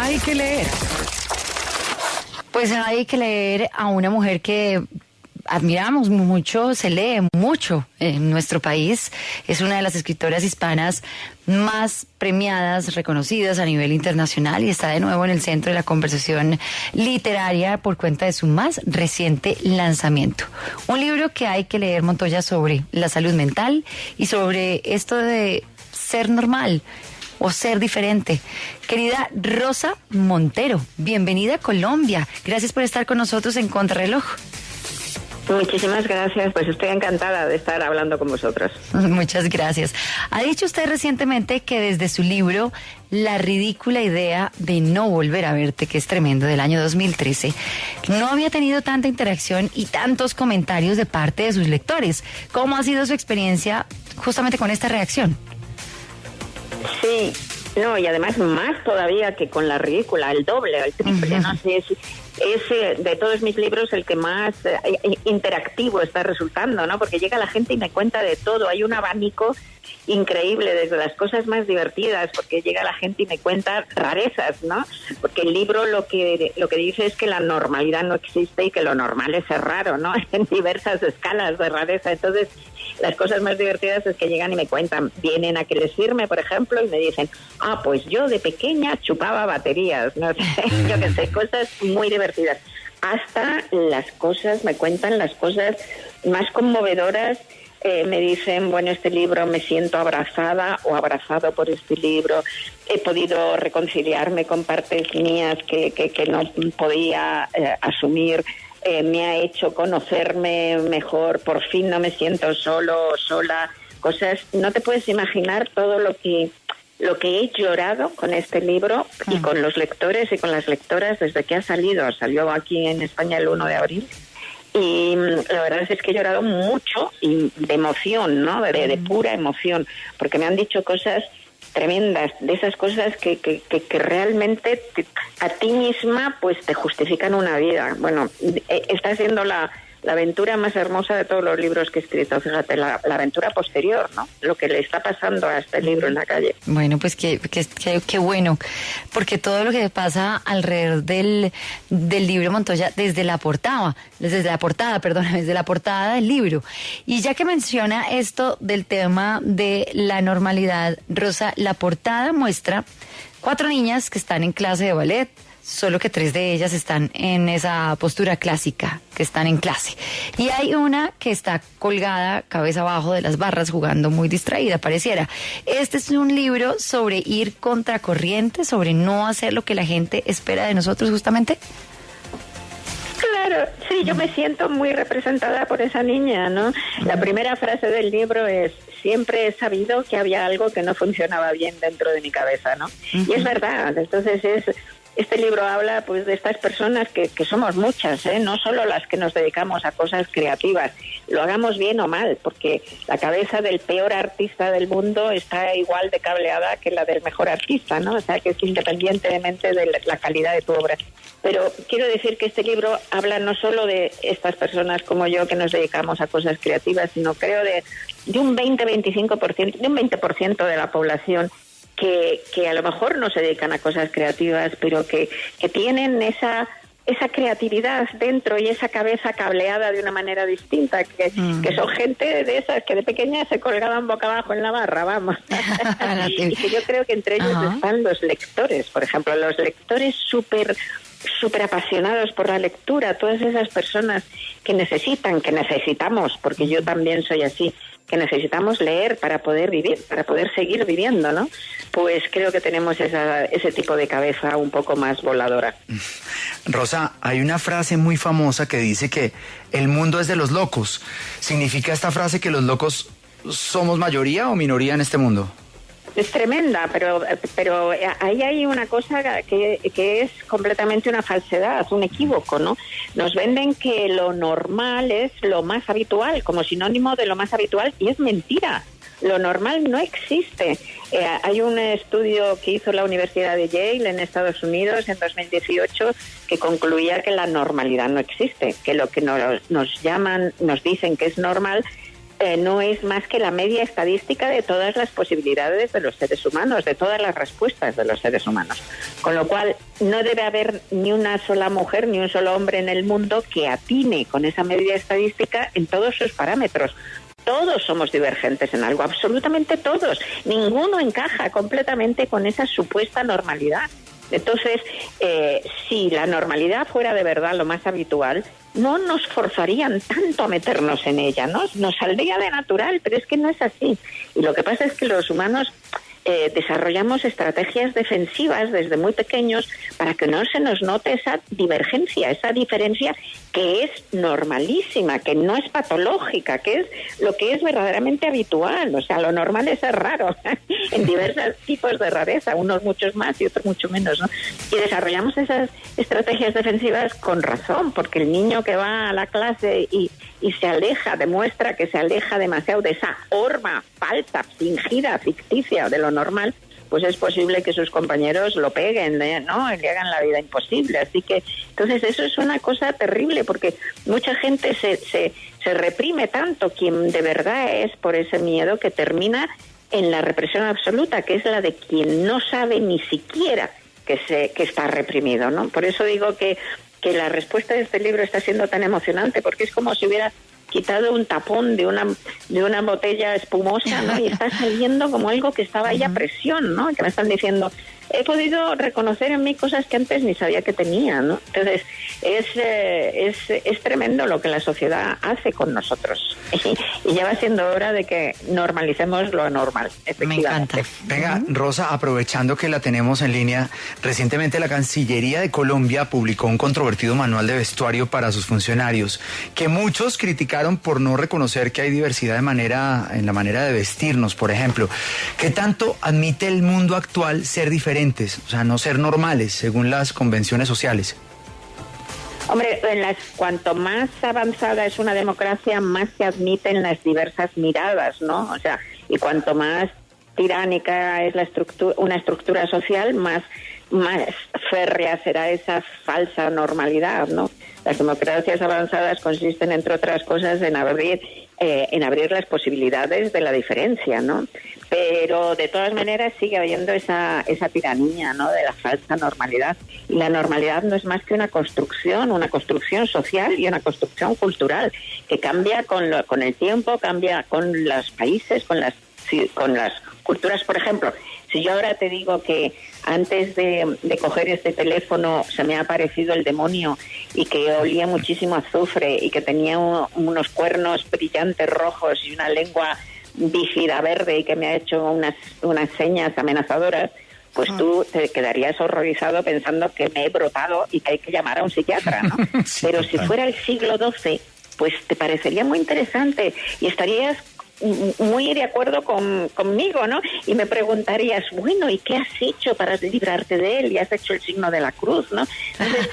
hay que leer. Pues hay que leer a una mujer que admiramos mucho, se lee mucho en nuestro país. Es una de las escritoras hispanas más premiadas, reconocidas a nivel internacional y está de nuevo en el centro de la conversación literaria por cuenta de su más reciente lanzamiento. Un libro que hay que leer, Montoya, sobre la salud mental y sobre esto de ser normal o ser diferente. Querida Rosa Montero, bienvenida a Colombia. Gracias por estar con nosotros en Contrarreloj. Muchísimas gracias, pues estoy encantada de estar hablando con vosotros. Muchas gracias. Ha dicho usted recientemente que desde su libro La ridícula idea de no volver a verte, que es tremendo, del año 2013, no había tenido tanta interacción y tantos comentarios de parte de sus lectores. ¿Cómo ha sido su experiencia justamente con esta reacción? Sí, no, y además más todavía que con La ridícula, el doble, el triple, no sé, es de todos mis libros el que más interactivo está resultando, ¿no? Porque llega la gente y me cuenta de todo, hay un abanico increíble, desde las cosas más divertidas, porque llega la gente y me cuenta rarezas, ¿no? Porque el libro lo que dice es que la normalidad no existe y que lo normal es ser raro, ¿no? En diversas escalas de rareza. Entonces, las cosas más divertidas es que llegan y me cuentan, vienen a que les firme, por ejemplo, y me dicen, pues yo de pequeña chupaba baterías, no sé, yo qué sé, cosas muy divertidas. Hasta las cosas, me cuentan las cosas más conmovedoras. Me dicen, bueno, este libro me siento abrazada o abrazado por este libro. He podido reconciliarme con partes mías que no podía asumir. Me ha hecho conocerme mejor. Por fin no me siento solo o sola. Cosas, no te puedes imaginar todo lo que he llorado con este libro y con los lectores y con las lectoras desde que ha salido. Salió aquí en España el 1 de abril. Y la verdad es que he llorado mucho y de emoción, ¿no? De pura emoción, porque me han dicho cosas tremendas, de esas cosas que realmente a ti misma pues te justifican una vida. Bueno, está siendo la aventura más hermosa de todos los libros que he escrito, fíjate, la aventura posterior, ¿no? Lo que le está pasando a este libro en la calle. Bueno, pues qué bueno, porque todo lo que pasa alrededor del libro, Montoya, desde la portada del libro. Y ya que menciona esto del tema de la normalidad, Rosa, la portada muestra 4 niñas que están en clase de ballet, solo que 3 de ellas están en esa postura clásica, que están en clase. Y hay una que está colgada cabeza abajo de las barras jugando muy distraída, pareciera. Este es un libro sobre ir contracorriente, sobre no hacer lo que la gente espera de nosotros justamente. Claro, sí, yo me siento muy representada por esa niña, ¿no? La primera frase del libro es: siempre he sabido que había algo que no funcionaba bien dentro de mi cabeza, ¿no? Y es verdad, entonces este libro habla pues de estas personas que somos muchas, no solo las que nos dedicamos a cosas creativas, lo hagamos bien o mal, porque la cabeza del peor artista del mundo está igual de cableada que la del mejor artista, ¿no? O sea, que es independientemente de la calidad de tu obra. Pero quiero decir que este libro habla no solo de estas personas como yo que nos dedicamos a cosas creativas, sino creo de un 20-25%, de un 20% de la población que a lo mejor no se dedican a cosas creativas, pero que tienen esa creatividad dentro y esa cabeza cableada de una manera distinta, que son gente de esas que de pequeña se colgaban boca abajo en la barra, vamos. Y que yo creo que entre ellos están los lectores, por ejemplo, los lectores súper apasionados por la lectura, todas esas personas que necesitamos, porque yo también soy así, que necesitamos leer para poder vivir, para poder seguir viviendo, ¿no? Pues creo que tenemos ese tipo de cabeza un poco más voladora. Rosa, hay una frase muy famosa que dice que el mundo es de los locos. ¿Significa esta frase que los locos somos mayoría o minoría en este mundo? Es tremenda, pero ahí hay una cosa que es completamente una falsedad, un equívoco, ¿no? Nos venden que lo normal es lo más habitual, como sinónimo de lo más habitual, y es mentira. Lo normal no existe. Hay un estudio que hizo la Universidad de Yale en Estados Unidos en 2018 que concluía que la normalidad no existe, que lo que nos dicen que es normal no es más que la media estadística de todas las posibilidades de los seres humanos, de todas las respuestas de los seres humanos. Con lo cual, no debe haber ni una sola mujer ni un solo hombre en el mundo que atine con esa media estadística en todos sus parámetros. Todos somos divergentes en algo, absolutamente todos. Ninguno encaja completamente con esa supuesta normalidad. Entonces, si la normalidad fuera de verdad lo más habitual, no nos forzarían tanto a meternos en ella, ¿no? Nos saldría de natural, pero es que no es así. Y lo que pasa es que los humanos desarrollamos estrategias defensivas desde muy pequeños para que no se nos note esa divergencia, esa diferencia que es normalísima, que no es patológica, que es lo que es verdaderamente habitual. O sea, lo normal es ser raro en diversos tipos de rareza, unos muchos más y otros mucho menos, ¿no? Y desarrollamos esas estrategias defensivas con razón, porque el niño que va a la clase y se aleja, demuestra que se aleja demasiado de esa horma falsa, fingida, ficticia de lo normal, pues es posible que sus compañeros lo peguen, ¿no? Y le hagan la vida imposible. Así que, entonces, eso es una cosa terrible, porque mucha gente se reprime tanto quien de verdad es por ese miedo que termina en la represión absoluta, que es la de quien no sabe ni siquiera que está reprimido, ¿no? Por eso digo que la respuesta de este libro está siendo tan emocionante, porque es como si hubiera quitado un tapón de una botella espumosa, ¿no? Y está saliendo como algo que estaba ahí a presión, ¿no? Que me están diciendo, he podido reconocer en mí cosas que antes ni sabía que tenía, ¿no? Entonces, es tremendo lo que la sociedad hace con nosotros. Y ya va siendo hora de que normalicemos lo anormal, efectivamente. Me encanta. Venga, Rosa, aprovechando que la tenemos en línea, recientemente la Cancillería de Colombia publicó un controvertido manual de vestuario para sus funcionarios, que muchos criticaron por no reconocer que hay diversidad en la manera de vestirnos, por ejemplo. ¿Qué tanto admite el mundo actual ser diferentes, o sea, no ser normales, según las convenciones sociales? Hombre, cuanto más avanzada es una democracia, más se admiten las diversas miradas, ¿no? O sea, y cuanto más tiránica es una estructura social, más férrea será esa falsa normalidad, ¿no? Las democracias avanzadas consisten, entre otras cosas, en abrir las posibilidades de la diferencia, ¿no? Pero de todas maneras sigue habiendo esa tiranía, ¿no? De la falsa normalidad. Y la normalidad no es más que una construcción social y una construcción cultural que cambia con el tiempo, cambia con los países, con las culturas. Por ejemplo, si yo ahora te digo que antes de coger este teléfono se me ha aparecido el demonio y que olía muchísimo a azufre y que tenía unos cuernos brillantes rojos y una lengua bífida verde y que me ha hecho unas señas amenazadoras, pues tú te quedarías horrorizado pensando que me he brotado y que hay que llamar a un psiquiatra, ¿no? Sí, pero si fuera el siglo XII, pues te parecería muy interesante y estarías muy de acuerdo conmigo, ¿no? Y me preguntarías, bueno, ¿y qué has hecho para librarte de él? Y has hecho el signo de la cruz, ¿no? Entonces,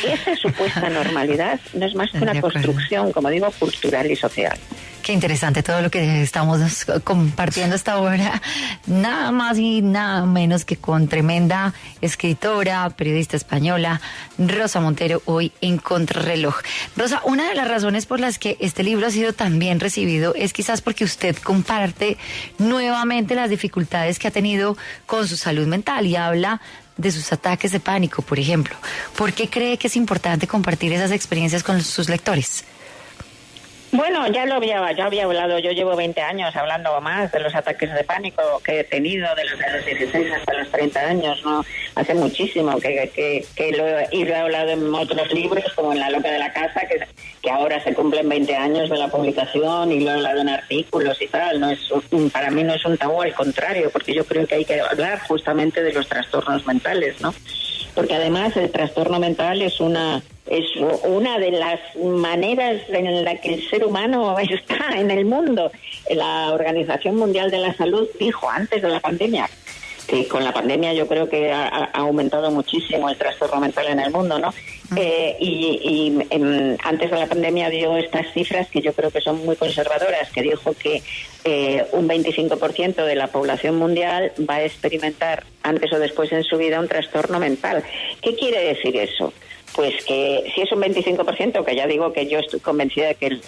esa supuesta normalidad no es más que una construcción, como digo, cultural y social. Qué interesante todo lo que estamos compartiendo hasta ahora, nada más y nada menos que con tremenda escritora, periodista española, Rosa Montero, hoy en Contrarreloj. Rosa, una de las razones por las que este libro ha sido tan bien recibido es quizás porque usted comparte nuevamente las dificultades que ha tenido con su salud mental y habla de sus ataques de pánico, por ejemplo. ¿Por qué cree que es importante compartir esas experiencias con sus lectores? Bueno, ya había hablado, yo llevo 20 años hablando más de los ataques de pánico que he tenido desde los 16 hasta los 30 años, ¿no? Hace muchísimo que lo he hablado en otros libros, como en La loca de la casa, que ahora se cumplen 20 años de la publicación, y lo he hablado en artículos y tal. Para mí no es un tabú, al contrario, porque yo creo que hay que hablar justamente de los trastornos mentales, ¿no? Porque además el trastorno mental es una de las maneras en la que el ser humano está en el mundo. La Organización Mundial de la Salud dijo antes de la pandemia que con la pandemia yo creo que ha aumentado muchísimo el trastorno mental en el mundo, ¿no? Antes de la pandemia dio estas cifras que yo creo que son muy conservadoras, que dijo que un 25% de la población mundial va a experimentar antes o después en su vida un trastorno mental. ¿Qué quiere decir eso? Pues que si es un 25%, que ya digo que yo estoy convencida de que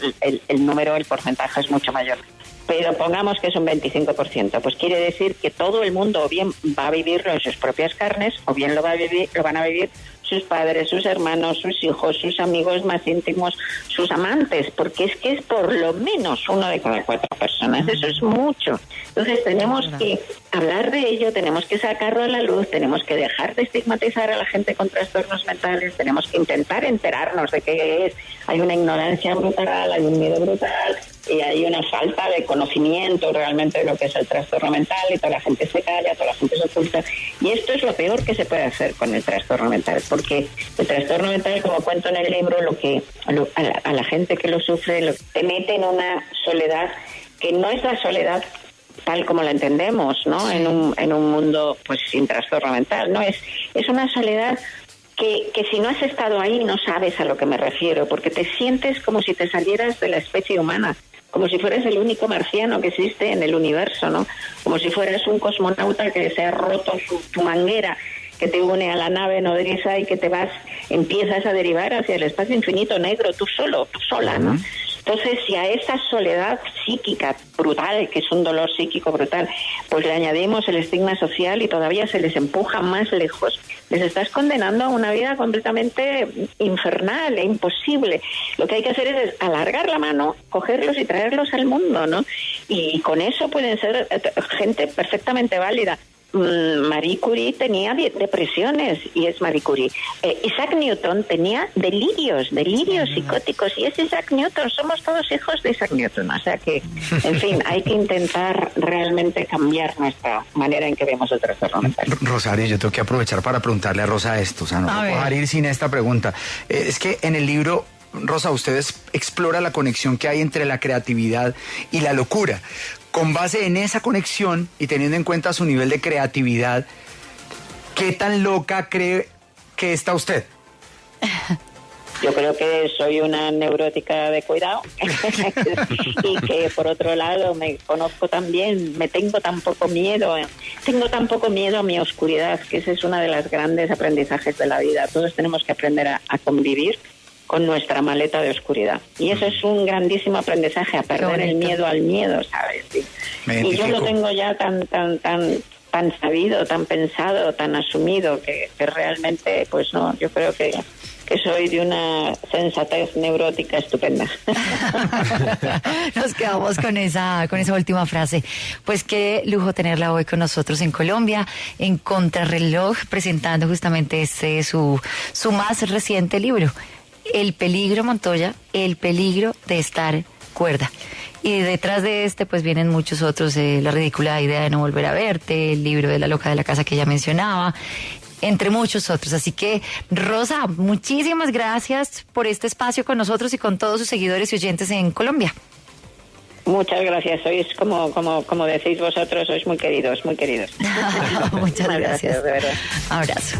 el número, el porcentaje es mucho mayor, pero pongamos que es un 25%, pues quiere decir que todo el mundo o bien va a vivirlo en sus propias carnes, o bien lo van a vivir sus padres, sus hermanos, sus hijos, sus amigos más íntimos, sus amantes, porque es que es por lo menos 1 de cada 4 personas, eso es mucho. Entonces tenemos que hablar de ello, tenemos que sacarlo a la luz, tenemos que dejar de estigmatizar a la gente con trastornos mentales, tenemos que intentar enterarnos de qué es. Hay una ignorancia brutal, hay un miedo brutal y hay una falta de conocimiento realmente de lo que es el trastorno mental, y toda la gente se calla, toda la gente se oculta, y esto es lo peor que se puede hacer con el trastorno mental, porque el trastorno mental, como cuento en el libro, a la gente que lo sufre te mete en una soledad que no es la soledad tal como la entendemos, ¿no? En un mundo pues sin trastorno mental, no es una soledad que si no has estado ahí no sabes a lo que me refiero, porque te sientes como si te salieras de la especie humana, como si fueras el único marciano que existe en el universo, ¿no? Como si fueras un cosmonauta que se ha roto tu manguera que te une a la nave nodriza y que empiezas a derivar hacia el espacio infinito negro, tú sola, ¿no? Entonces, si a esa soledad psíquica brutal, que es un dolor psíquico brutal, pues le añadimos el estigma social y todavía se les empuja más lejos, les estás condenando a una vida completamente infernal e imposible. Lo que hay que hacer es alargar la mano, cogerlos y traerlos al mundo, ¿no? Y con eso pueden ser gente perfectamente válida. Marie Curie tenía depresiones y es Marie Curie. Isaac Newton tenía delirios psicóticos y es Isaac Newton. Somos todos hijos de Isaac Newton. O sea que, en fin, hay que intentar realmente cambiar nuestra manera en que vemos el trastorno mental. Rosario, yo tengo que aprovechar para preguntarle a Rosa esto. O sea, no puedo dejar ir sin esta pregunta. Es que en el libro, Rosa, ustedes explora la conexión que hay entre la creatividad y la locura. Con base en esa conexión y teniendo en cuenta su nivel de creatividad, ¿qué tan loca cree que está usted? Yo creo que soy una neurótica de cuidado y que por otro lado me conozco tan bien, tengo tan poco miedo a mi oscuridad, que ese es uno de los grandes aprendizajes de la vida. Todos tenemos que aprender a convivir con nuestra maleta de oscuridad. Y eso es un grandísimo aprendizaje, a perder el miedo al miedo, ¿sabes? Y yo lo tengo ya tan sabido, tan pensado, tan asumido, que realmente, pues no, yo creo que soy de una sensatez neurótica estupenda. Nos quedamos con esa última frase. Pues qué lujo tenerla hoy con nosotros en Colombia, en Contrarreloj, presentando justamente su más reciente libro, El peligro, Montoya, el peligro de estar cuerda. Y detrás de pues vienen muchos otros, La ridícula idea de no volver a verte, el libro de La loca de la casa que ya mencionaba, entre muchos otros. Así que, Rosa, muchísimas gracias por este espacio con nosotros y con todos sus seguidores y oyentes en Colombia. Muchas gracias, sois como decís vosotros, sois muy queridos, muy queridos. Muchas gracias. De verdad. Abrazo.